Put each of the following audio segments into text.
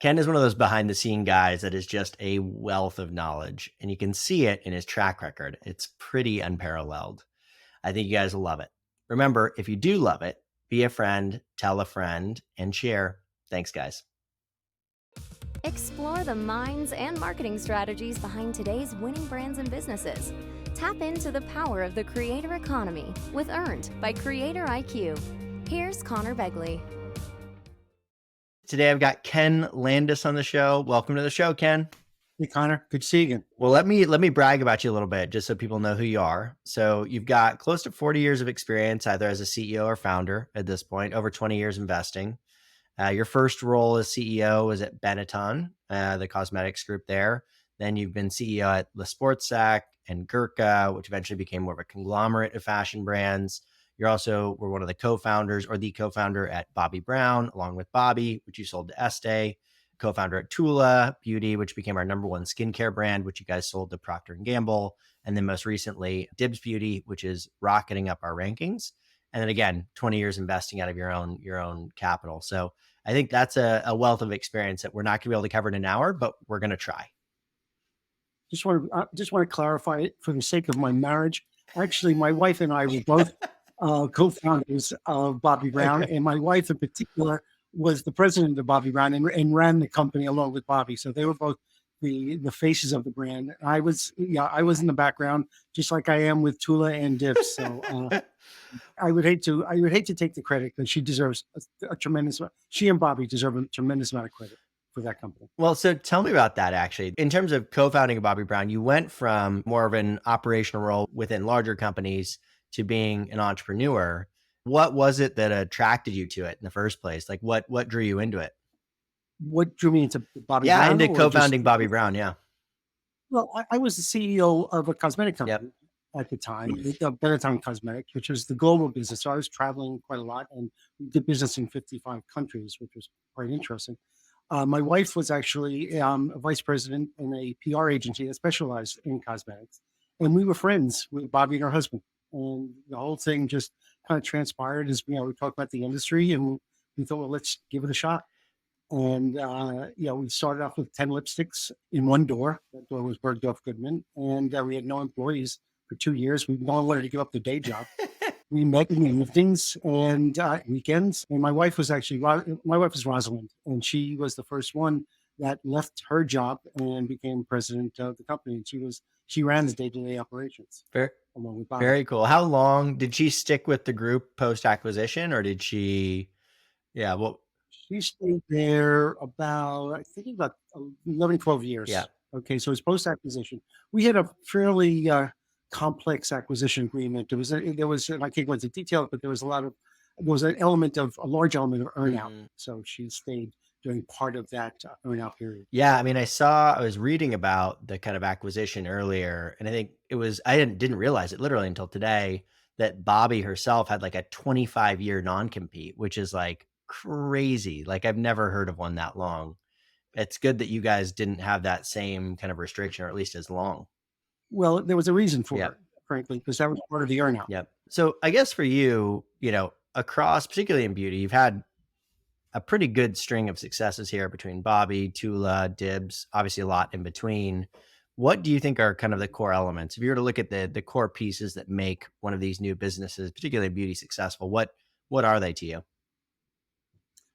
Ken is one of those behind the scene guys that is just a wealth of knowledge, and you can see it in his track record. It's pretty unparalleled. I think you guys will love it. Remember, if you do love it, be a friend, tell a friend, and share. Thanks, guys. Explore the minds and marketing strategies behind today's winning brands and businesses. Tap into the power of the creator economy with Earned by Creator IQ. Here's Connor Begley. Today I've got Ken Landis on the show. Welcome to the show, Ken. Hey, Connor. Good to see you again. Well, let me brag about you a little bit, just so people know who you are. So you've got close to 40 years of experience, either as a CEO or founder at this point, over 20 years investing. Your first role as CEO was at Benetton, the cosmetics group there. Then you've been CEO at Le Sportsac and Gurkha, which eventually became more of a conglomerate of fashion brands. You also were one of the co-founders or the co-founder at Bobbi Brown, along with Bobbi, which you sold to Estee, co-founder at TULA Beauty, which became our number one skincare brand, which you guys sold to Procter & Gamble. And then most recently, DIBS Beauty, which is rocketing up our rankings. And then again, 20 years investing out of your own capital. So I think that's a wealth of experience that we're not going to be able to cover in an hour, but we're going to try. Just want to clarify it for the sake of my marriage. Actually, my wife and I were both co-founders of Bobbi Brown, and my wife in particular was the president of Bobbi Brown and ran the company along with Bobbi. So they were both the faces of the brand. I was in the background, just like I am with Tula and DIBS. So I would hate to take the credit, because she deserves a tremendous. She and Bobbi deserve a tremendous amount of credit for that company. Well, so tell me about that, actually. In terms of co-founding Bobbi Brown, you went from more of an operational role within larger companies to being an entrepreneur. What was it that attracted you to it in the first place? Like what drew you into it? What drew me into Bobbi Brown? Yeah, into co-founding Bobbi Brown, yeah. Well, I was the CEO of a cosmetic company at the time, Benetton Cosmetics, which was the global business. So I was traveling quite a lot, and we did business in 55 countries, which was quite interesting. My wife was actually a vice president in a PR agency that specialized in cosmetics. And we were friends with Bobbi and her husband. And the whole thing just kind of transpired as, we talked about the industry, and we thought, well, let's give it a shot. And, we started off with 10 lipsticks in one door. That door was Bergdorf Goodman. And we had no employees for 2 years. We no one wanted to give up the day job. We met in the evenings and weekends. And my wife was Rosalind, and she was the first one that left her job and became president of the company. And she ran the day-to-day operations. Along with Bobbi. Very cool. How long did she stick with the group post-acquisition, or did she? Yeah, well, she stayed there about 11, 12 years. Yeah. Okay, so it's post-acquisition. We had a fairly complex acquisition agreement. There was, and I can't go into detail, but there was a large element of earnout. So she stayed during part of that earnout period. Yeah, I mean, I was reading about the kind of acquisition earlier, and I think I didn't realize it literally until today that Bobbi herself had like a 25-year non-compete, which is like crazy. Like I've never heard of one that long. It's good that you guys didn't have that same kind of restriction, or at least as long. Well, there was a reason for it, frankly, because that was part of the earnout. Yep. So I guess for you, across, particularly in beauty, you've had a pretty good string of successes here between Bobbi, Tula, DIBS, obviously a lot in between. What do you think are kind of the core elements? If you were to look at the core pieces that make one of these new businesses, particularly beauty, successful, what are they to you?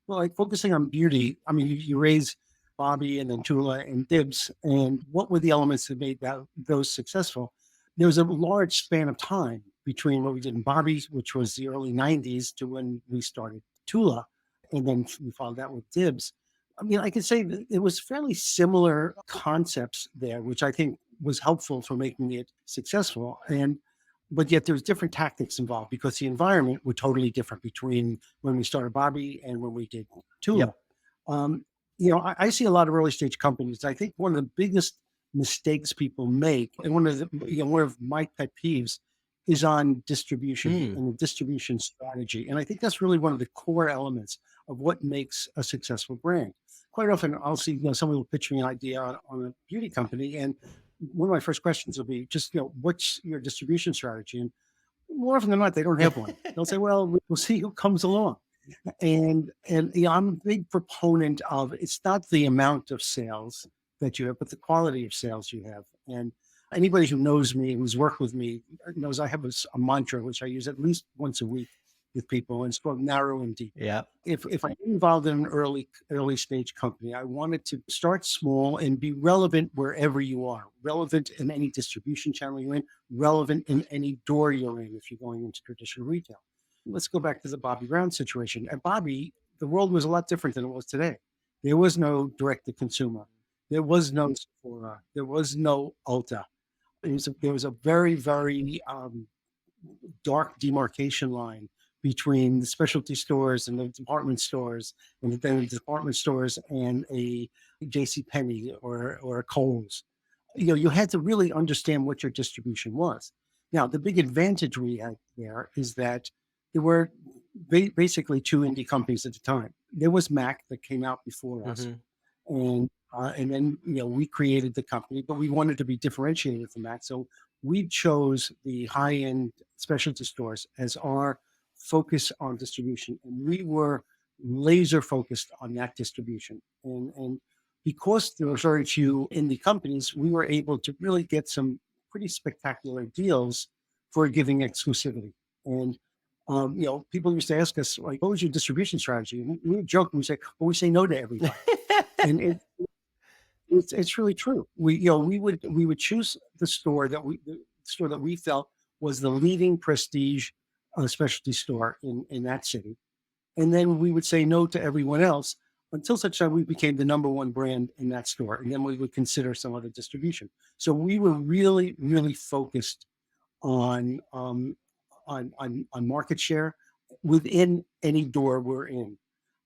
Well, like focusing on beauty, I mean, you raise Bobbi and then Tula and DIBS, and what were the elements that made those successful? There was a large span of time between what we did in Bobbi, which was the early 90s, to when we started Tula, and then we followed that with DIBS. I mean, I can say that it was fairly similar concepts there, which I think was helpful for making it successful. But yet there's different tactics involved, because the environment were totally different between when we started Bobbi and when we did Tula. I see a lot of early stage companies. I think one of the biggest mistakes people make, and one of my pet peeves, is on distribution and the distribution strategy. And I think that's really one of the core elements of what makes a successful brand. Quite often I'll see, someone will pitch me an idea on a beauty company, and one of my first questions will be just, what's your distribution strategy? And more often than not, they don't have one. They'll say, well, we'll see who comes along. And I'm a big proponent of, it's not the amount of sales that you have, but the quality of sales you have. And anybody who knows me, who's worked with me, knows I have a mantra which I use at least once a week with people, and it's called narrow and deep. Yeah. If I get involved in an early stage company, I wanted to start small and be relevant wherever you are, relevant in any distribution channel you're in, relevant in any door you're in if you're going into traditional retail. Let's go back to the Bobbi Brown situation. At Bobbi, the world was a lot different than it was today. There was no direct to consumer. There was no Sephora. There was no Ulta. There was a very, very dark demarcation line between the specialty stores and the department stores, and then the department stores and a J.C. Penney or a Kohl's. You had to really understand what your distribution was. Now, the big advantage we had there is that there were basically two indie companies at the time. There was Mac that came out before us, and then we created the company, but we wanted to be differentiated from Mac, so we chose the high-end specialty stores as our focus on distribution, and we were laser focused on that distribution. And because there were very few indie companies, we were able to really get some pretty spectacular deals for giving exclusivity. And people used to ask us, like, what was your distribution strategy? And we would joke and we say, well, we say no to everybody. And it's really true. We would choose the store that we felt was the leading prestige specialty store in that city, and then we would say no to everyone else until such time we became the number one brand in that store, and then we would consider some other distribution. So we were really, really focused on market share within any door we're in.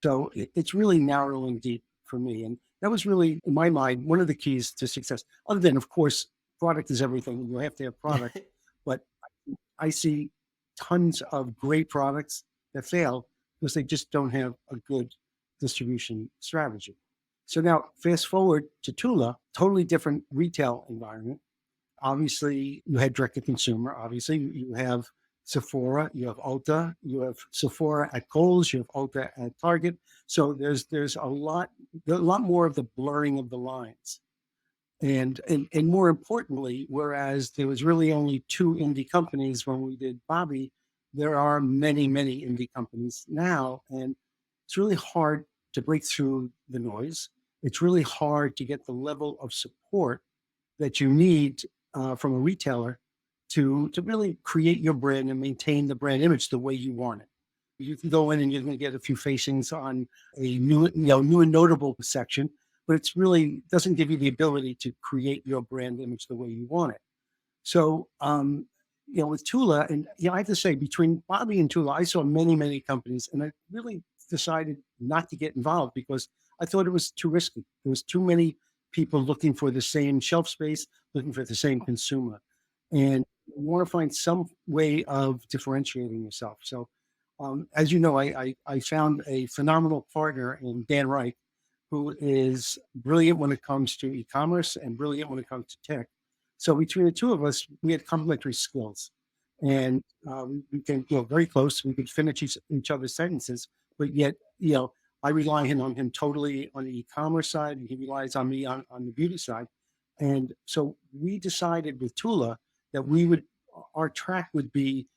So it's really narrow and deep for me. And that was really, in my mind, one of the keys to success. Other than, of course, product is everything. You have to have product. But I see tons of great products that fail because they just don't have a good distribution strategy. So now fast forward to Tula, totally different retail environment. Obviously, you had direct to consumer. Obviously, you have Sephora, you have Ulta, you have Sephora at Kohl's, you have Ulta at Target. So there's a lot more of the blurring of the lines. And more importantly, whereas there was really only two indie companies when we did Bobbi, there are many, many indie companies now. And it's really hard to break through the noise. It's really hard to get the level of support that you need from a retailer to really create your brand and maintain the brand image the way you want it. You can go in and you're going to get a few facings on a new and notable section, but it's really doesn't give you the ability to create your brand image the way you want it. So, with Tula, and I have to say, between Bobbi and Tula, I saw many, many companies, and I really decided not to get involved because I thought it was too risky. There was too many people looking for the same shelf space, looking for the same consumer, and you want to find some way of differentiating yourself. So, as you know, I found a phenomenal partner in Dan Reich, who is brilliant when it comes to e-commerce and brilliant when it comes to tech. So between the two of us, we had complementary skills, and we came very close. We could finish each other's sentences, but yet, I rely on him totally on the e-commerce side, and he relies on me on the beauty side. And so we decided with Tula that our track would be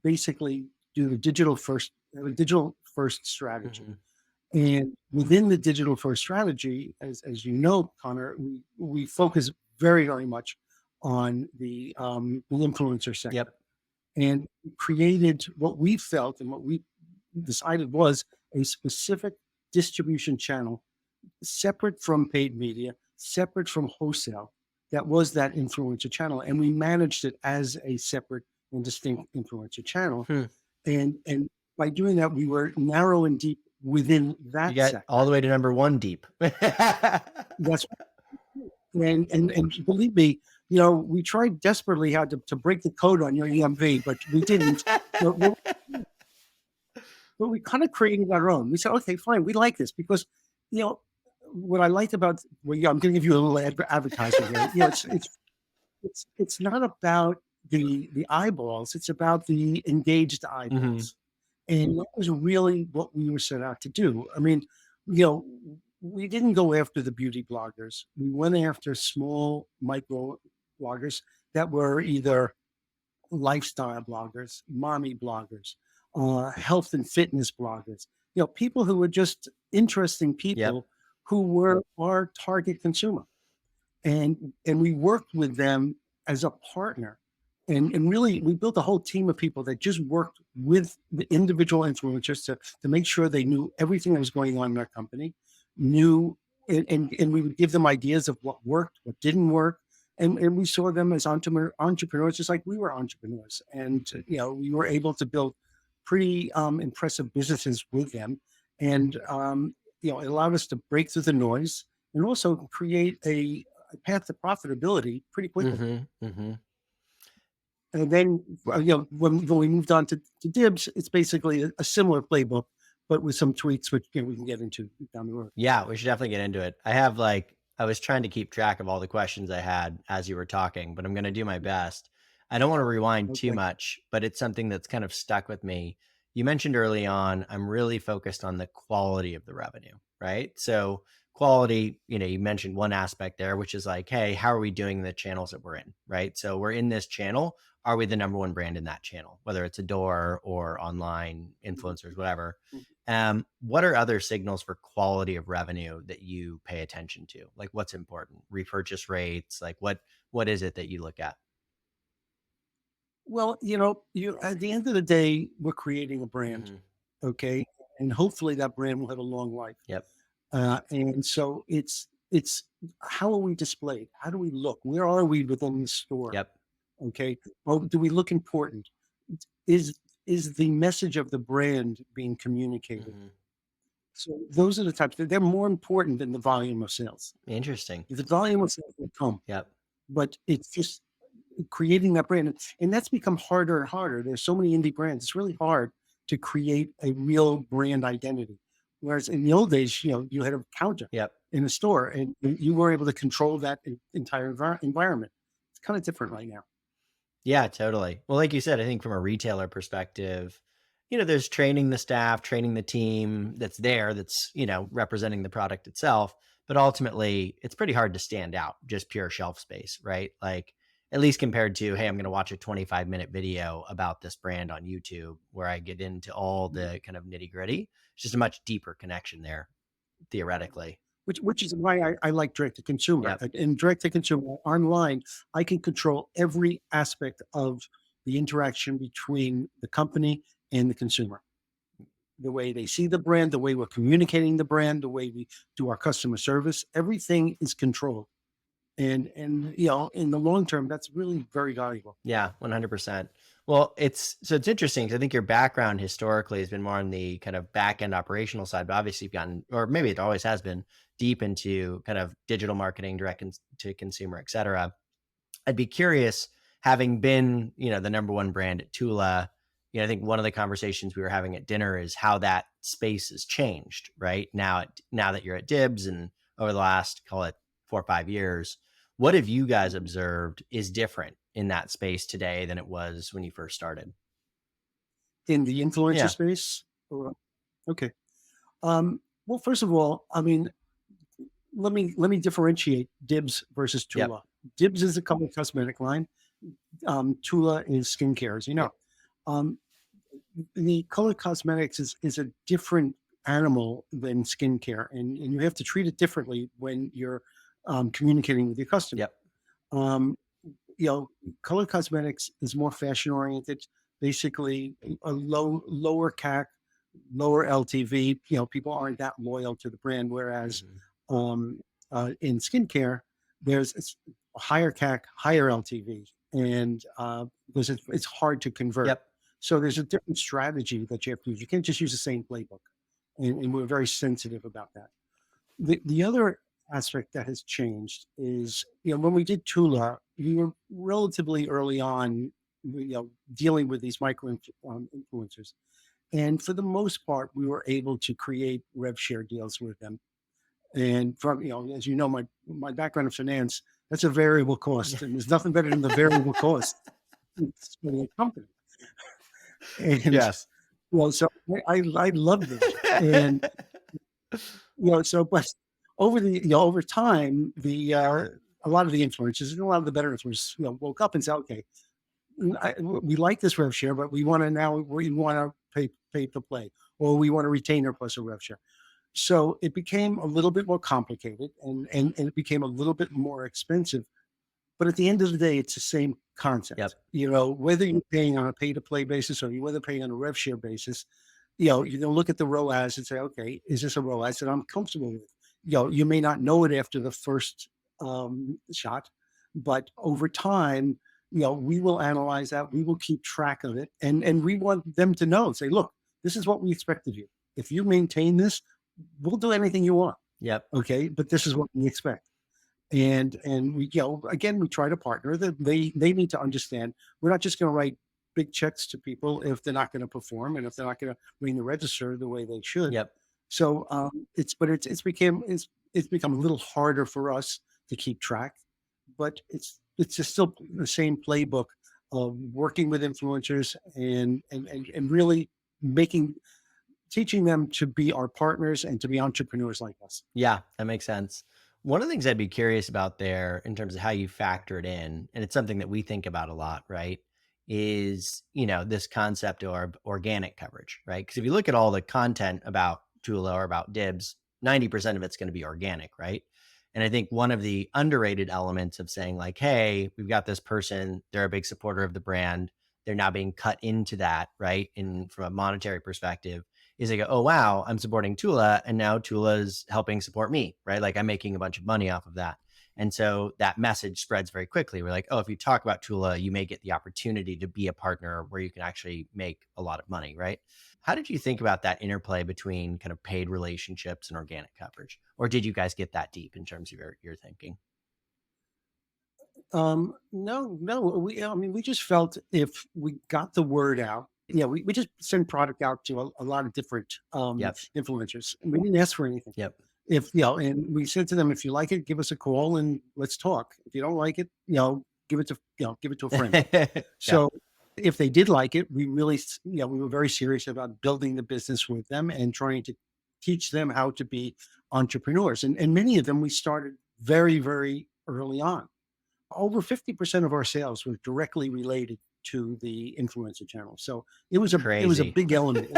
basically do the digital first strategy. And within the digital first strategy, as you know, Connor, we focus very, very much on the influencer sector. Yep. And created what we felt and what we decided was a specific distribution channel separate from paid media, separate from wholesale, that was that influencer channel. And we managed it as a separate and distinct influencer channel. And by doing that, we were narrow and deep within that You got sector. all the way to number one deep. That's and believe me, we tried desperately how to break the code on your EMV, but we didn't. But we kind of created our own. We said, okay, fine, we like this because, what I liked about, I'm going to give you a little advertising here. It's not about the eyeballs; it's about the engaged eyeballs. And that was really what we were set out to do. I mean, you know, we didn't go after the beauty bloggers. We went after small micro bloggers that were either lifestyle bloggers, mommy bloggers, health and fitness bloggers, people who were just interesting Yep. people who were our target consumer. And we worked with them as a partner. And really, we built a whole team of people that just worked with the individual influencers to make sure they knew everything that was going on in our company, knew, and we would give them ideas of what worked, what didn't work. And we saw them as entrepreneurs, just like we were entrepreneurs. And, we were able to build pretty impressive businesses with them. And, it allowed us to break through the noise and also create a path to profitability pretty quickly. And then, when we moved on to DIBS, it's basically a similar playbook, but with some tweaks, which we can get into down the road. Yeah, we should definitely get into it. I was trying to keep track of all the questions I had as you were talking, but I'm going to do my best. I don't want to rewind too Okay. much, but it's something that's kind of stuck with me. You mentioned early on, I'm really focused on the quality of the revenue, right? So, quality, you mentioned one aspect there, which is like, hey, how are we doing in the channels that we're in, right? So, we're in this channel. Are we the number one brand in that channel, whether it's a door or online influencers, whatever? What are other signals for quality of revenue that you pay attention to? Like what's important? Repurchase rates? Like what is it that you look at? Well, you at the end of the day, we're creating a brand, Mhm. okay, and hopefully that brand will have a long life. Yep. And so it's how are we displayed? How do we look? Where are we within the store? Yep. Okay, or do we look important? Is is the message of the brand being communicated? Mhm. So those are the types that they're more important than the volume of sales. Interesting. The volume of sales will come, Yep. but it's just creating that brand. And that's become harder and harder. There's so many indie brands. It's really hard to create a real brand identity. Whereas in the old days, you had a counter Yep. in a store and you were able to control that entire environment. It's kind of different right now. Yeah, totally. Well, like you said, I think from a retailer perspective, there's training the staff, training the team that's there, that's representing the product itself. But ultimately, it's pretty hard to stand out, just pure shelf space, right? Like, at least compared to, hey, I'm going to watch a 25-minute video about this brand on YouTube where I get into all the kind of nitty gritty. It's just a much deeper connection there, theoretically. Which is why I like direct to consumer. Yep. In direct to consumer online, I can control every aspect of the interaction between the company and the consumer. The way they see the brand, the way we're communicating the brand, the way we do our customer service, everything is controlled. And in the long term, that's really very valuable. Yeah, 100%. Well, it's interesting 'cause I think your background historically has been more on the kind of back end operational side, but obviously you've gotten, or maybe it always has been, deep into kind of digital marketing, to consumer, et cetera. I'd be curious, having been, the number one brand at Tula, I think one of the conversations we were having at dinner is how that space has changed, right? Now that you're at DIBS and over the last, call it 4 or 5 years, what have you guys observed is different in that space today than it was when you first started? In the influencer Yeah. space, okay. Well, first of all, I mean, let me differentiate DIBS versus Yep. Tula. DIBS is a color cosmetic line. Tula is skincare, as you know. Yep. Um, the color cosmetics is a different animal than skincare, and you have to treat it differently when you're communicating with your customer. Yep. Um, you know, color cosmetics is more fashion oriented, basically a lower CAC, lower LTV. People aren't that loyal to the brand, whereas Mhm. um, in skincare, there's a higher CAC, higher LTV, and because it's hard to convert. Yep. So there's a different strategy that you have to use. You can't just use the same playbook, and we're very sensitive about that. The other aspect that has changed is, when we did Tula, we were relatively early on, dealing with these micro influencers. And for the most part, we were able to create rev share deals with them. And from, as you know, my background in finance, that's a variable cost. And there's nothing better than the variable cost for the company. And Yes. Well, so I love that. And, so, but over time, a lot of the influencers and a lot of the better influencers, woke up and said, okay, we like this rev share, but we want to pay to play, or we want to retain our plus a rev share. So it became a little bit more complicated, and it became a little bit more expensive. But at the end of the day, it's the same concept. Yep. Whether you're paying on a pay to play basis or you whether paying on a rev share basis, you're gonna look at the ROAS and say, okay, is this a ROAS that I'm comfortable with? You may not know it after the first shot, but over time, we will analyze that, we will keep track of it, and we want them to know, say, look, this is what we expect of you. If you maintain this, we'll do anything you want. Yep. Okay, but this is what we expect. And we, again, we try to partner that they need to understand we're not just going to write big checks to people if they're not going to perform and if they're not going to ring the register the way they should. Yep. So it's become a little harder for us to keep track, but it's just still the same playbook of working with influencers and really making teaching them to be our partners and to be entrepreneurs like us. Yeah, that makes sense. One of the things I'd be curious about there in terms of how you factor it in, and it's something that we think about a lot, right? Is, this concept of organic coverage, right? Because if you look at all the content about Tula or about DIBS, 90% of it's going to be organic, right? And I think one of the underrated elements of saying, like, hey, we've got this person, they're a big supporter of the brand, they're now being cut into that, right? And from a monetary perspective, is they go, oh, wow, I'm supporting Tula, and now Tula's helping support me, right? Like I'm making a bunch of money off of that. And so that message spreads very quickly. We're like, oh, if you talk about Tula, you may get the opportunity to be a partner where you can actually make a lot of money, right? How did you think about that interplay between kind of paid relationships and organic coverage? Or did you guys get that deep in terms of your thinking? No, we just felt if we got the word out, we just send product out to a lot of different Yep. influencers, and we didn't ask for anything. Yep. If and we said to them, if you like it, give us a call and let's talk. If you don't like it, give it to a friend. Yeah. So if they did like it, we really, we were very serious about building the business with them and trying to teach them how to be entrepreneurs. And many of them we started very, very early on. Over 50% of our sales were directly related to the influencer channel. So it was a Crazy. big element.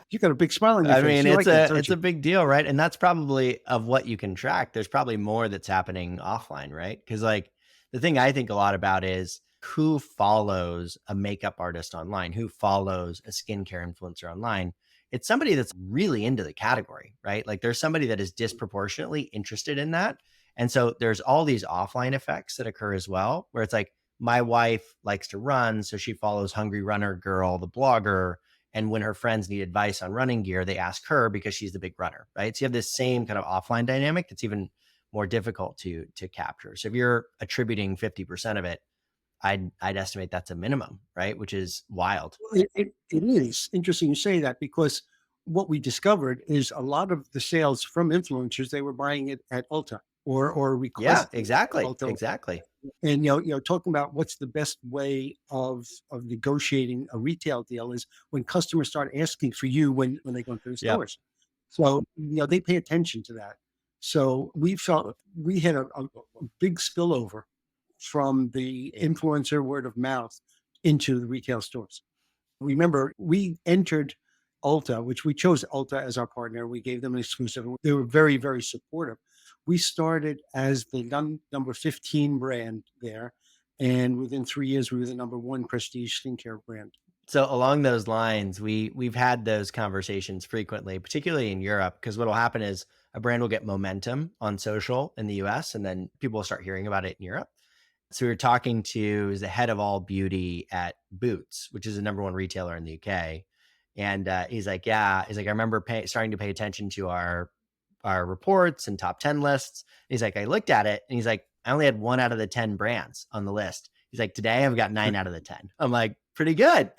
You got a big smile on your I face. mean, You it's like that, a don't it's you? a big deal, right? And that's probably of what you can track. There's probably more that's happening offline, right? Because like the thing I think a lot about is who follows a makeup artist online, who follows a skincare influencer online. It's somebody that's really into the category, right? Like there's somebody that is disproportionately interested in that. And so there's all these offline effects that occur as well, where it's like my wife likes to run, so she follows Hungry Runner Girl, the blogger, and when her friends need advice on running gear, they ask her because she's the big runner, right? So you have this same kind of offline dynamic that's even more difficult to capture. So if you're attributing 50% of it, I'd estimate that's a minimum, right? Which is wild. It is interesting you say that because what we discovered is a lot of the sales from influencers, they were buying it at Ulta or Yeah, requesting it at exactly. Ulta. Exactly. And talking about what's the best way of negotiating a retail deal is when customers start asking for you when they go into the Yep. stores. So they pay attention to that. So we felt we had a big spillover from the influencer word of mouth into the retail stores. Remember, we entered Ulta, which we chose Ulta as our partner. We gave them an exclusive. They were very, very supportive. We started as the number 15 brand there. And within 3 years, we were the number one prestige skincare brand. So along those lines, we've had those conversations frequently, particularly in Europe, because what will happen is a brand will get momentum on social in the US and then people will start hearing about it in Europe. So we were talking to the head of all beauty at Boots, which is the number one retailer in the UK. And he's like, yeah, he's like, I remember starting to pay attention to our reports and top 10 lists. He's like, I looked at it and he's like, I only had 1 out of the 10 brands on the list. He's like, today I've got 9 out of the 10. I'm like, pretty good.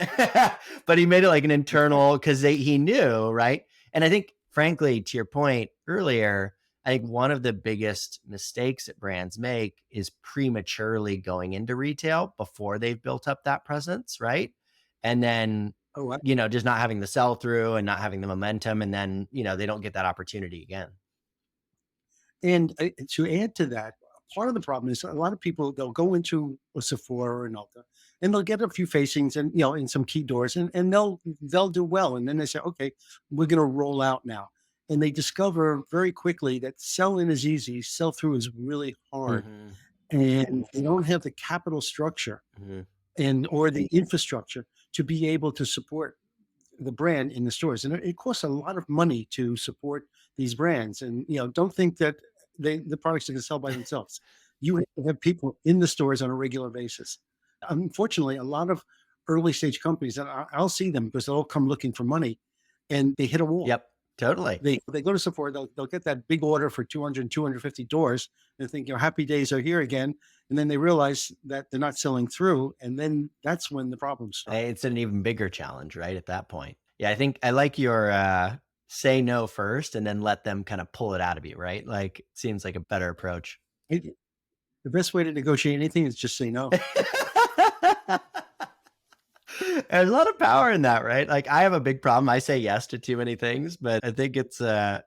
But he made it like an internal because he knew, right? And I think, frankly, to your point earlier, I think one of the biggest mistakes that brands make is prematurely going into retail before they've built up that presence, right? And then Oh, just not having the sell through and not having the momentum. And then, they don't get that opportunity again. and to add to that, part of the problem is a lot of people, they'll go into a Sephora or an Ulta and they'll get a few facings and, in some key doors, and they'll do well. And then they say, okay, we're going to roll out now. And they discover very quickly that sell in is easy, sell through is really hard. Hmm. And they don't have the capital structure Hmm. and or the infrastructure to be able to support the brand in the stores. And it costs a lot of money to support these brands. And don't think that the products are going to sell by themselves. You have people in the stores on a regular basis. Unfortunately, a lot of early stage companies, and I'll see them because they'll all come looking for money, and they hit a wall. Yep. Totally. They go to Sephora, they'll get that big order for 200, 250 doors, and think, happy days are here again. And then they realize that they're not selling through. And then that's when the problems start. It's an even bigger challenge, right? At that point. Yeah. I think I like your, say no first and then let them kind of pull it out of you, right? Like, seems like a better approach. The best way to negotiate anything is just say no. There's a lot of power in that, right? Like, I have a big problem. I say yes to too many things, but I think it's a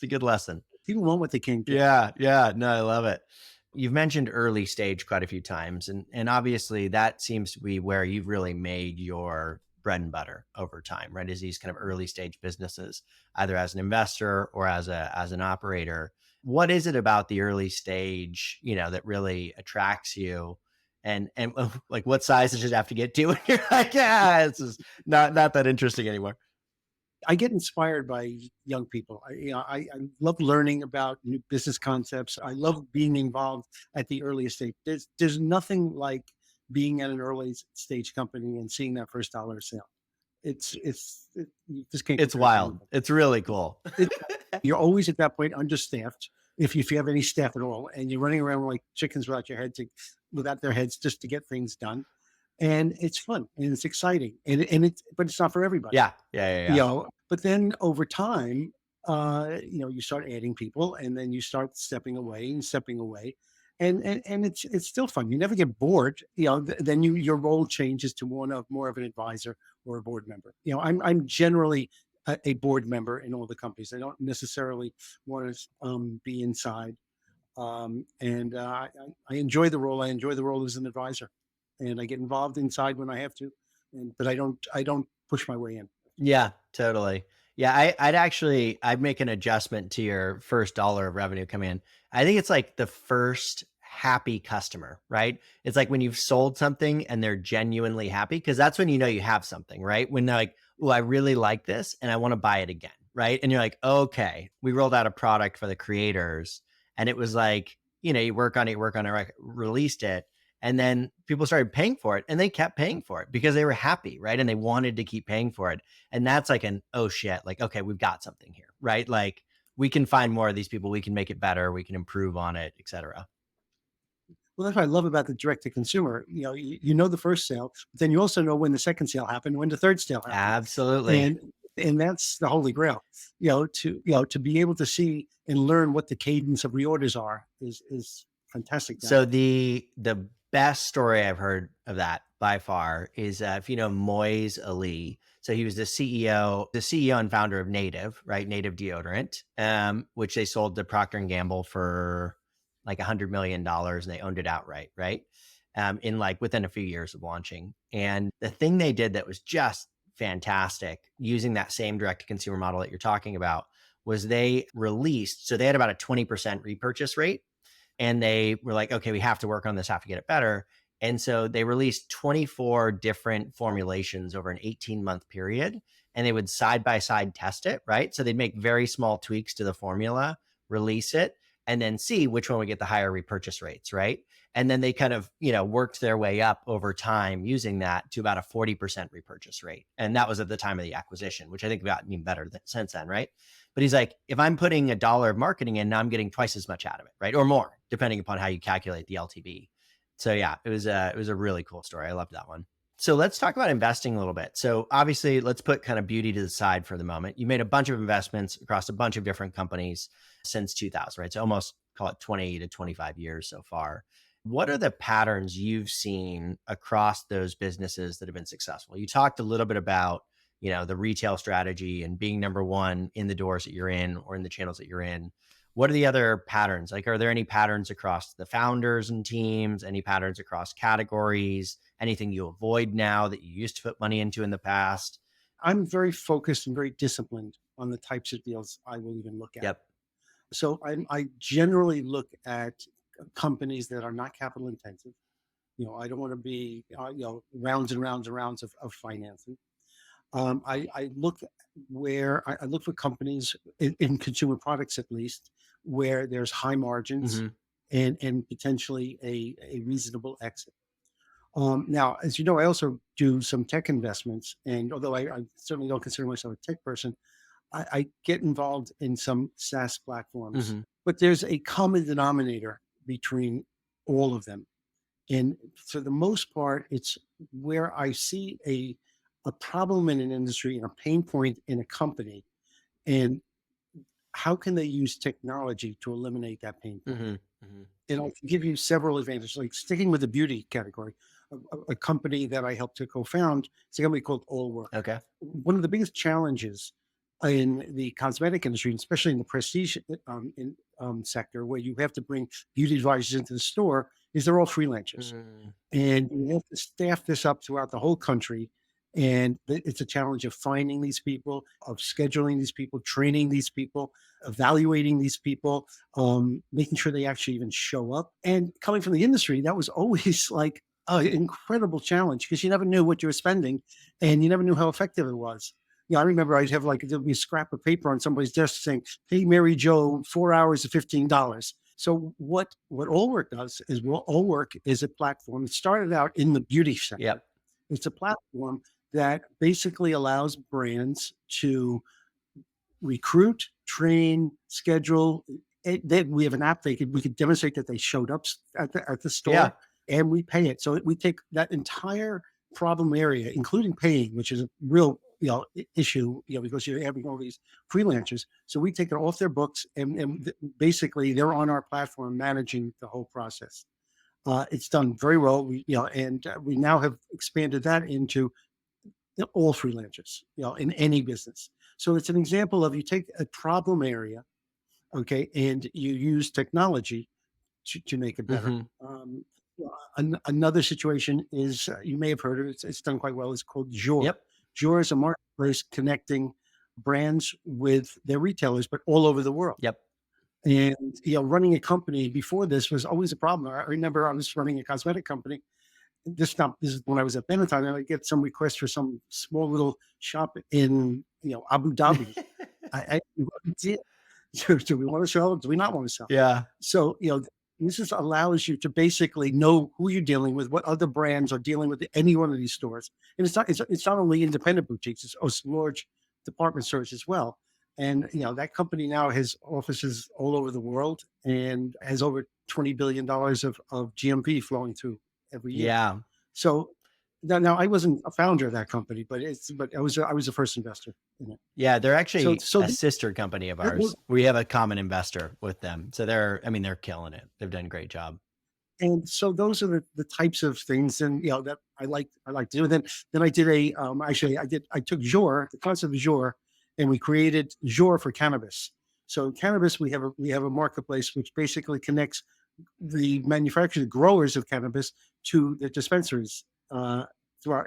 good lesson. People want what they can't get. Yeah. Yeah. No, I love it. You've mentioned early stage quite a few times, and obviously that seems to be where you've really made your bread and butter over time, right? Is these kind of early stage businesses, either as an investor or as an operator. What is it about the early stage, that really attracts you? And like, what size does it have to get to? And you're like, yeah, this is not that interesting anymore. I get inspired by young people. I love learning about new business concepts. I love being involved at the earliest stage. There's nothing like being at an early stage company and seeing that first dollar sale. You just can't. It's wild. It's really cool. You're always at that point understaffed, if you have any staff at all, and you're running around like chickens without their heads, just to get things done. And it's fun and it's exciting, but it's not for everybody. Yeah. Yeah. Yeah. But then over time, you start adding people, and then you start stepping away, and it's still fun. You never get bored. Then your role changes to more of an advisor or a board member. I'm generally a board member in all the companies. I don't necessarily want to be inside, and I enjoy the role. I enjoy the role as an advisor, and I get involved inside when I have to, but I don't push my way in. Yeah, totally. Yeah, I'd make an adjustment to your first dollar of revenue coming in. I think it's like the first happy customer, right? It's like when you've sold something and they're genuinely happy, because that's when you know you have something, right? When they're like, oh, I really like this and I want to buy it again, right? And you're like, okay, we rolled out a product for the creators, and it was like, you work on it, released it. And then people started paying for it, and they kept paying for it because they were happy, right? And they wanted to keep paying for it. And that's like oh shit, like, okay, we've got something here, right? Like, we can find more of these people, we can make it better, we can improve on it, etc. Well, that's what I love about the direct to consumer. You know the first sale, but then you also know when the second sale happened, when the third sale happened. Absolutely. And that's the holy grail. To be able to see and learn what the cadence of reorders are is fantastic. So the best story I've heard of that by far is if you know Moise Ali. So he was the CEO and founder of Native, right? Native deodorant, which they sold to Procter and Gamble for like $100 million, and they owned it outright, right? In like within a few years of launching. And the thing they did that was just fantastic, using that same direct to consumer model that you're talking about, was they released, so they had about a 20% repurchase rate. And they were like, okay, we have to work on this, have to get it better. And so they released 24 different formulations over an 18-month period, and they would side by side test it, right? So they'd make very small tweaks to the formula, release it, and then see which one would get the higher repurchase rates, right? And then they kind of, worked their way up over time using that to about a 40% repurchase rate. And that was at the time of the acquisition, which I think got even better since then, right? But he's like, if I'm putting $1 of marketing in, now I'm getting twice as much out of it, right? Or more, depending upon how you calculate the LTV. So yeah, it was a really cool story. I loved that one. So let's talk about investing a little bit. So obviously, let's put kind of beauty to the side for the moment. You made a bunch of investments across a bunch of different companies since 2000, right? So almost call it 20 to 25 years so far. What are the patterns you've seen across those businesses that have been successful? You talked a little bit about, the retail strategy and being number one in the doors that you're in or in the channels that you're in. What are the other patterns? Like, are there any patterns across the founders and teams? Any patterns across categories? Anything you avoid now that you used to put money into in the past? I'm very focused and very disciplined on the types of deals I will even look at. Yep. So I generally look at companies that are not capital intensive. I don't want to be, rounds and rounds and rounds of financing. I look I look for companies in consumer products, at least, where there's high margins Hmm. and potentially a reasonable exit. Now, as you know, I also do some tech investments, and although I certainly don't consider myself a tech person, I get involved in some SaaS platforms. Hmm. But there's a common denominator between all of them, and for the most part, it's where I see a problem in an industry and a pain point in a company, and how can they use technology to eliminate that pain point? Hmm. Hmm. And I'll give you several advantages. Like sticking with the beauty category, a company that I helped to co-found is a company called All Work. Okay. One of the biggest challenges in the cosmetic industry, and especially in the prestige sector, where you have to bring beauty advisors into the store, is they're all freelancers, Mm. and you have to staff this up throughout the whole country. And it's a challenge of finding these people, of scheduling these people, training these people, evaluating these people, making sure they actually even show up. And coming from the industry, that was always like an incredible challenge because you never knew what you were spending and you never knew how effective it was. I remember I'd have like there'd be a scrap of paper on somebody's desk saying, "Hey, Mary Joe, 4 hours of $15." So what All Work does is All Work is a platform. It started out in the beauty sector. Yep. It's a platform that basically allows brands to recruit, train, schedule. Then we have an app we could demonstrate that they showed up at the Yeah. store, and we pay it. So we take that entire problem area, including paying, which is a real issue, because you're having all these freelancers. So we take it off their books, and basically they're on our platform managing the whole process. It's done very well. And we now have expanded that into all freelancers, in any business. So it's an example of you take a problem area, okay, and you use technology to make it better. Hmm. Another situation is you may have heard of it. It's done quite well. It's called Jour. Yep. Jour is a marketplace connecting brands with their retailers, but all over the world. Yep. And running a company before this was always a problem. I remember I was running a cosmetic company. This is when I was at Benetton, and I get some requests for some small little shop in Abu Dhabi. I do we want to sell? Do we not want to sell? Yeah. So this just allows you to basically know who you're dealing with, what other brands are dealing with any one of these stores, and it's not only independent boutiques; it's also large department stores as well. And that company now has offices all over the world and has over $20 billion of GMP flowing through every year. Yeah. So now I wasn't a founder of that company, but I was the first investor in it. Yeah, they're So actually so a th- sister company of that was- ours. We have a common investor with them. So they're killing it. They've done a great job. and so those are the types of things, and that I like to do. Then I did I took Jour, the concept of Jour, and we created Jour for cannabis. So in cannabis, we have a marketplace which basically connects the manufacturers, the growers of cannabis, to the dispensaries throughout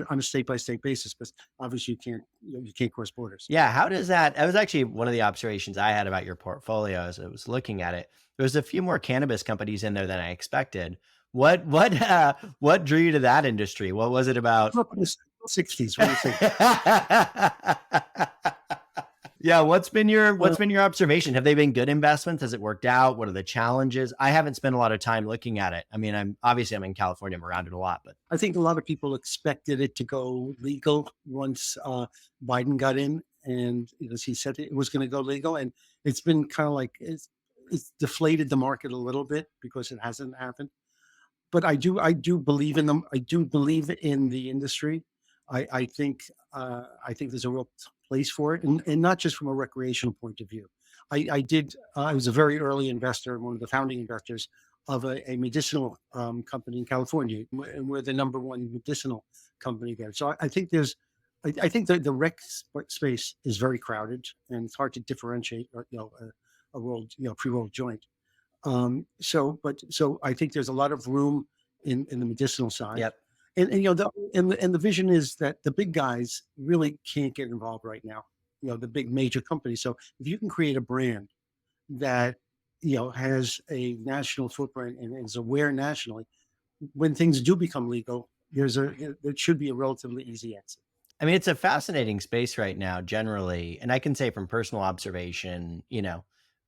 on a state by state basis. But obviously, you can't cross borders. Yeah, how does that was actually one of the observations I had about your portfolio as I was looking at it. There's a few more cannabis companies in there than I expected. What drew you to that industry? What was it about? Up in the '60s, what do you think? Yeah, what's been your Uh, observation? Have they been good investments? Has it worked out? What are the challenges? I haven't spent a lot of time looking at it. I mean, I'm in California, I'm around it a lot, but I think a lot of people expected it to go legal once Biden got in, and as he said it was going to go legal, and it's been kind of like it's deflated the market a little bit because it hasn't happened. But I do believe in them. I do believe in the industry. I think there's a real place for it, and not just from a recreational point of view. I was a very early investor, one of the founding investors of a medicinal company in California, and we're the number one medicinal company there. So I think I think the space is very crowded, and it's hard to differentiate, a rolled, pre-rolled joint. So I think there's a lot of room in the medicinal side, Yep. and the vision is that the big guys really can't get involved right now. The big major companies. So if you can create a brand that has a national footprint and is aware nationally, when things do become legal, there should be a relatively easy exit. I mean, it's a fascinating space right now, generally. And I can say from personal observation,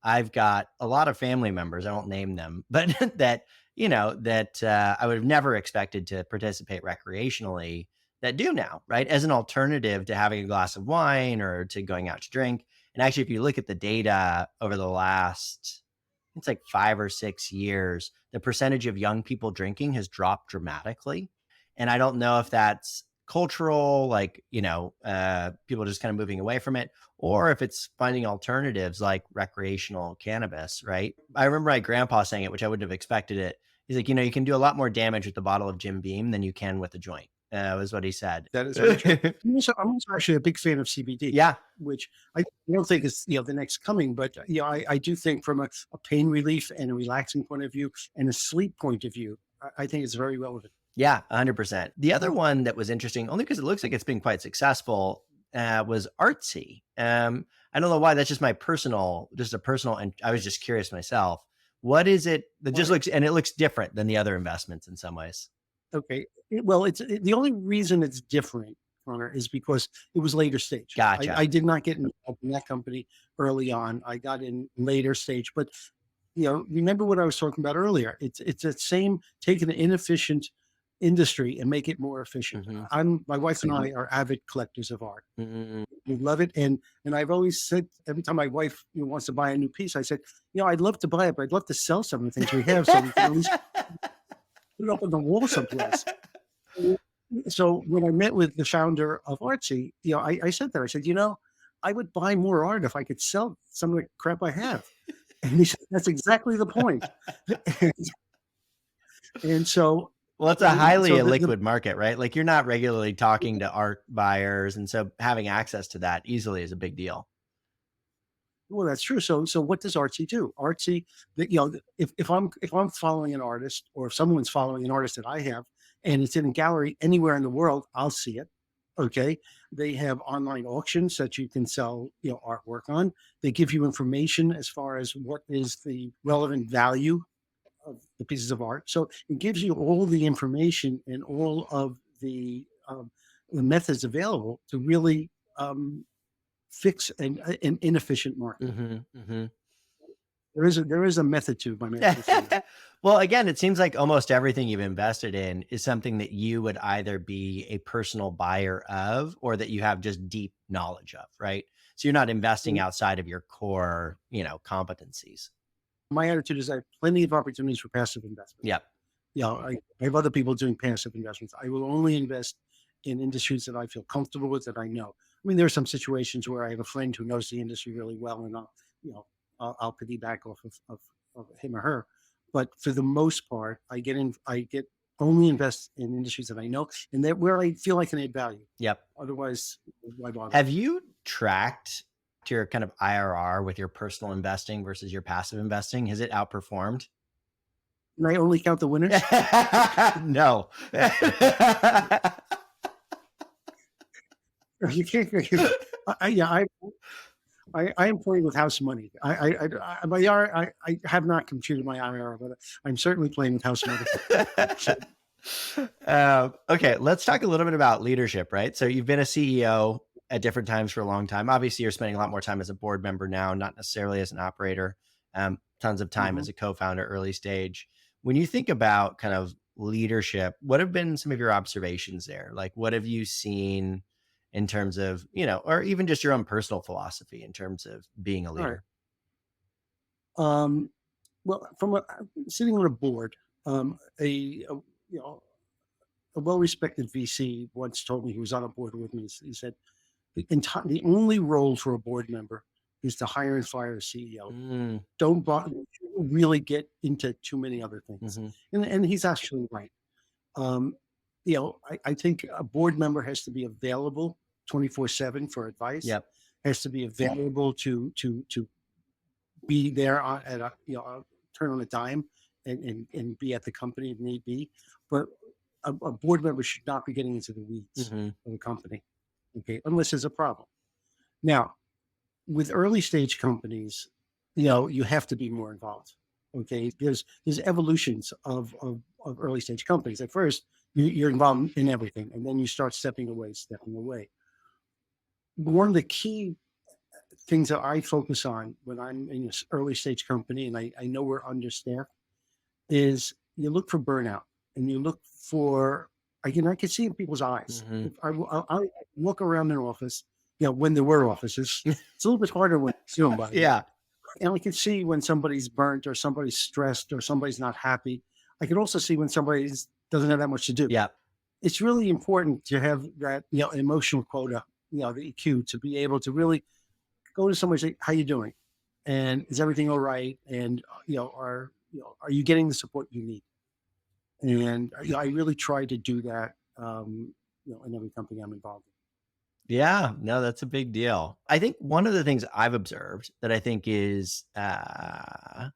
I've got a lot of family members, I won't name them, but that I would have never expected to participate recreationally that do now, right? As an alternative to having a glass of wine or to going out to drink. And actually, if you look at the data over the last, it's like 5 or 6 years, the percentage of young people drinking has dropped dramatically. And I don't know if that's cultural, like, people just kind of moving away from it, or if it's finding alternatives like recreational cannabis, right? I remember my grandpa saying it, which I wouldn't have expected it. He's like, you can do a lot more damage with the bottle of Jim Beam than you can with a joint, was what he said. That is very true. I'm also actually a big fan of CBD. Yeah. Which I don't think is the next coming, but I do think from a pain relief and a relaxing point of view and a sleep point of view, I think it's very relevant. Yeah, 100%. The other one that was interesting, only because it looks like it's been quite successful, was artsy. I don't know why. That's just a personal, and I was just curious myself. What is it that just looks, and it looks different than the other investments in some ways? Okay. Well, the only reason it's different, Connor, is because it was later stage. Gotcha. I did not get involved in that company early on. I got in later stage, but remember what I was talking about earlier. It's the same, taking an inefficient industry and make it more efficient. My wife and I are avid collectors of art. We love it. And I've always said, every time my wife wants to buy a new piece, I said, I'd love to buy it, but I'd love to sell some of the things we have so we can at least put it up on the wall someplace. So when I met with the founder of Artsy, I said that, I said, I would buy more art if I could sell some of the crap I have. And he said, that's exactly the point. and so Well, it's a highly illiquid market, right? Like, you're not regularly talking to art buyers. And so having access to that easily is a big deal. Well, that's true. So what does Artsy do? Artsy, if I'm following an artist, or if someone's following an artist that I have, and it's in a gallery anywhere in the world, I'll see it. Okay. They have online auctions that you can sell, artwork on. They give you information as far as what is the relevant value of the pieces of art. So it gives you all the information and all of the methods available to really fix an inefficient market. There is a method to my method. Well, again, it seems like almost everything you've invested in is something that you would either be a personal buyer of, or that you have just deep knowledge of, right? So you're not investing outside of your core, competencies. My attitude is I have plenty of opportunities for passive investment. Yep. I have other people doing passive investments. I will only invest in industries that I feel comfortable with, that I know. I mean, there are some situations where I have a friend who knows the industry really well, and I'll piggyback off of him or her. But for the most part, I only invest in industries that I know and that where I feel I can add value. Yep. Otherwise, why bother? Have you tracked your kind of IRR with your personal investing versus your passive investing? Has it outperformed? Can I only count the winners? No. You can't. I am playing with house money. I have not computed my IRR, but I'm certainly playing with house money. Okay, let's talk a little bit about leadership, right? So you've been a CEO at different times for a long time. Obviously, you're spending a lot more time as a board member now, not necessarily as an operator. Tons of time as a co-founder, early stage. When you think about kind of leadership, what have been some of your observations there? Like, what have you seen in terms of, or even just your own personal philosophy in terms of being a leader? Right. Well, from sitting on a board, a well-respected VC once told me, he was on a board with me. He said, the only role for a board member is to hire and fire a CEO. Don't really get into too many other things. Hmm. And he's actually right. Um, I think a board member has to be available 24/7 for advice, Yep. has to be available to be there at a turn on a dime and be at the company if need be. But a board member should not be getting into the weeds Hmm. of the company, okay, unless there's a problem. Now, with early stage companies, you have to be more involved. Okay, there's evolutions of early stage companies. At first, you're involved in everything, and then you start stepping away. One of the key things that I focus on when I'm in this early stage company, and I know we're understaffed, is you look for burnout and you look for, again, I can see in people's eyes. Hmm. If I walk around an office, when there were offices, it's a little bit harder when it's doing by the way. Yeah. And I can see when somebody's burnt or somebody's stressed or somebody's not happy. I can also see when somebody doesn't have that much to do. Yeah. It's really important to have that, emotional quota, the EQ, to be able to really go to somebody and say, "How you doing? And is everything all right? And are you getting the support you need?" And I really try to do that, in every company I'm involved Yeah, no, that's a big deal. I think one of the things I've observed that I think is, I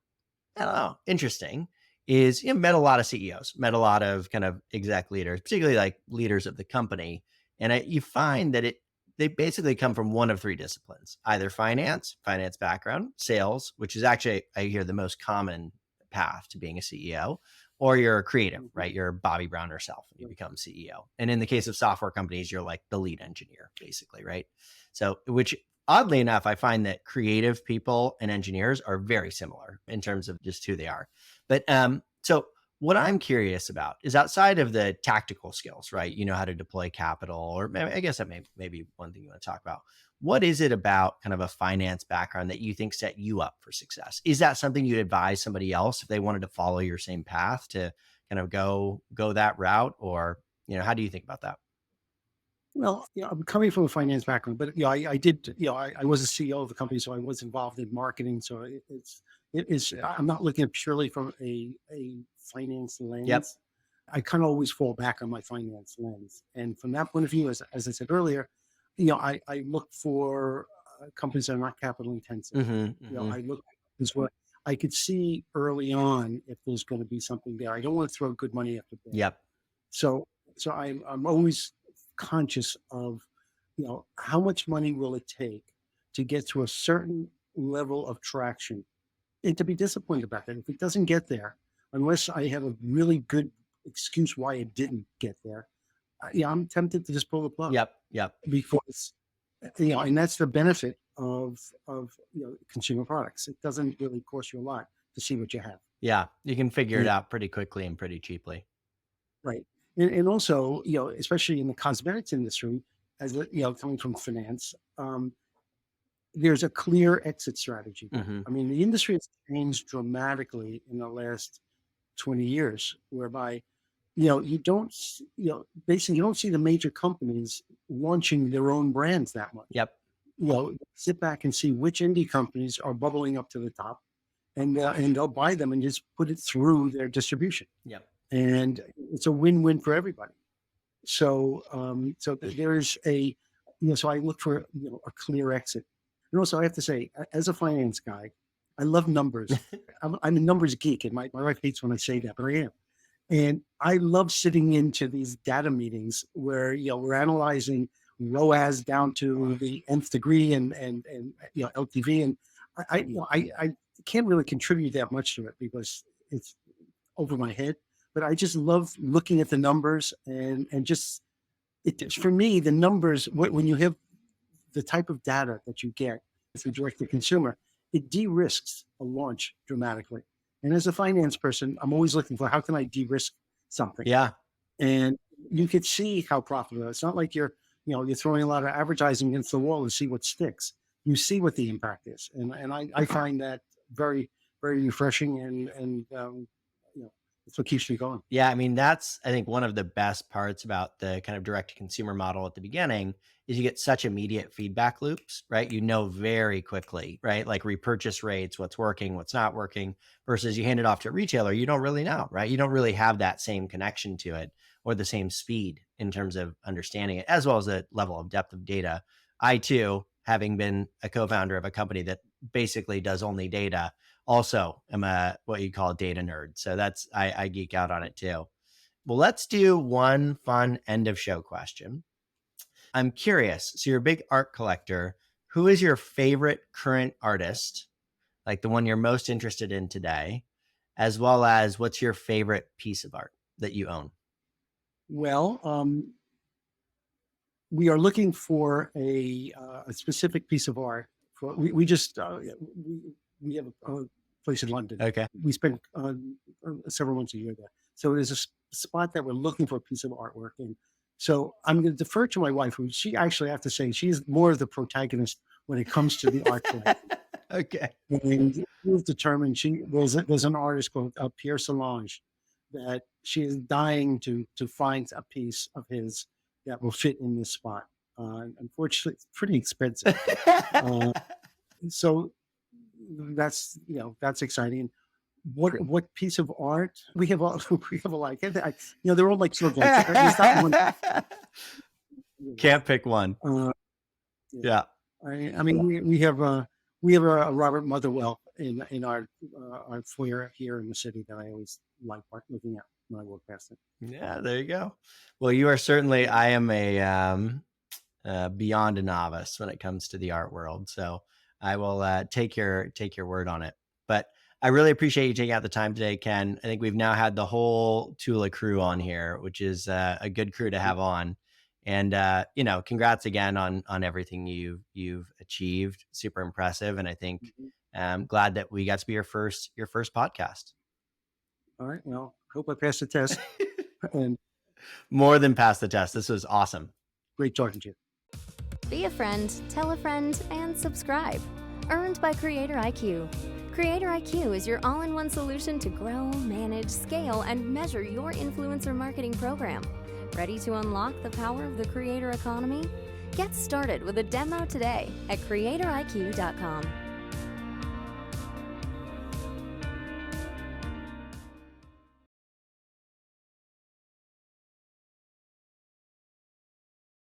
don't know, interesting is, met a lot of CEOs, met a lot of kind of exec leaders, particularly like leaders of the company. And you find that they basically come from one of three disciplines, either finance background, sales, which is actually, I hear, the most common path to being a CEO, or you're a creative, in. right? You're Bobbi Brown herself and you Right. become CEO. And in the case of software companies, you're like the lead engineer, basically, right? So, which oddly enough, I find that creative people and engineers are very similar in terms of just who they are. But so what I'm curious about is, outside of the tactical skills, right? You know how to deploy capital, or I guess that may be one thing you want to talk about. What is it about kind of a finance background that you think set you up for success? Is that something you'd advise somebody else if they wanted to follow your same path, to kind of go that route? Or, how do you think about that? Well, I'm coming from a finance background, but I did, I was a CEO of the company, so I was involved in marketing. So it is. I'm not looking at purely from a finance Yep. lens. I kind of always fall back on my finance lens, and from that point of view, as I said earlier, I look for companies that are not capital intensive. Hmm. Hmm. I look is what I could see early on if there's going to be something there. I don't want to throw good money after bad. Yep. So I'm always conscious of, how much money will it take to get to a certain level of traction, and to be disciplined about that. If it doesn't get there, unless I have a really good excuse why it didn't get there, I'm tempted to just pull the plug, Yep. Yep. because and that's the benefit of consumer products. It doesn't really cost you a lot to see what you have. Yeah. You can figure it Yeah. out pretty quickly and pretty cheaply. Right. And also, especially in the cosmetics industry, coming from finance, there's a clear exit strategy now. Hmm. I mean, the industry has changed dramatically in the last 20 years, whereby, you don't, basically, you don't see the major companies launching their own brands that much. Yep. Sit back and see which indie companies are bubbling up to the top, and they'll buy them and just put it through their distribution, Yep. and it's a win-win for everybody. So, there's so I look for a clear exit. And also, I have to say, as a finance guy, I love numbers. I'm a numbers geek, and my wife hates when I say that, but I am. And I love sitting into these data meetings where we're analyzing ROAS down to the nth degree, and LTV, and I can't really contribute that much to it because it's over my head. But I just love looking at the numbers, and just for me, the numbers, when you have the type of data that you get through direct to consumer, it de-risks a launch dramatically. And as a finance person, I'm always looking for, how can I de-risk something? Yeah. And you could see how profitable. It's not like you're throwing a lot of advertising against the wall to see what sticks. You see what the impact is, and I find that very, very refreshing, and That's what keeps me going. Yeah, I mean, that's I think one of the best parts about the kind of direct to consumer model at the beginning is you get such immediate feedback loops, right? You know very quickly, right? Like repurchase rates, what's working, what's not working, versus you hand it off to a retailer, you don't really know, right? You don't really have that same connection to it or the same speed in terms of understanding it, as well as the level of depth of data. I too, having been a co-founder of a company that basically does only data, also am a what you call a data nerd. So that's I geek out on it too. Well, let's do one fun end of show question. I'm curious. So you're a big art collector. Who is your favorite current artist? Like the one you're most interested in today, as well as what's your favorite piece of art that you own? Well, we are looking for a specific piece of art. We just we have a place in London. Okay. We spend several months a year there. So there's a spot that we're looking for a piece of artwork in. So I'm going to defer to my wife, who she actually, I have to say, she's more of the protagonist when it comes to the art collection. Okay. And we've determined there's an artist called Pierre Solange that she is dying to find a piece of his that will fit in this spot. Unfortunately, it's pretty expensive. So that's exciting. What piece of art we have? We have a lot. They're all like slogans. There's not one. Can't pick one. Yeah. I mean, we have a Robert Motherwell in our foyer here in the city that I always like looking at when I walk past it. Yeah, there you go. Well, you are certainly. I am a beyond a novice when it comes to the art world, so I will take your word on it. But I really appreciate you taking out the time today, Ken. I think we've now had the whole Tula crew on here, which is a good crew to have on. And congrats again on everything you've achieved. Super impressive, and I think I'm glad that we got to be your first podcast. All right. Well, hope I passed the test. And more than pass the test. This was awesome. Great talking to you. Be a friend, tell a friend, and subscribe. Earned by Creator IQ. Creator IQ is your all-in-one solution to grow, manage, scale, and measure your influencer marketing program. Ready to unlock the power of the creator economy? Get started with a demo today at creatoriq.com.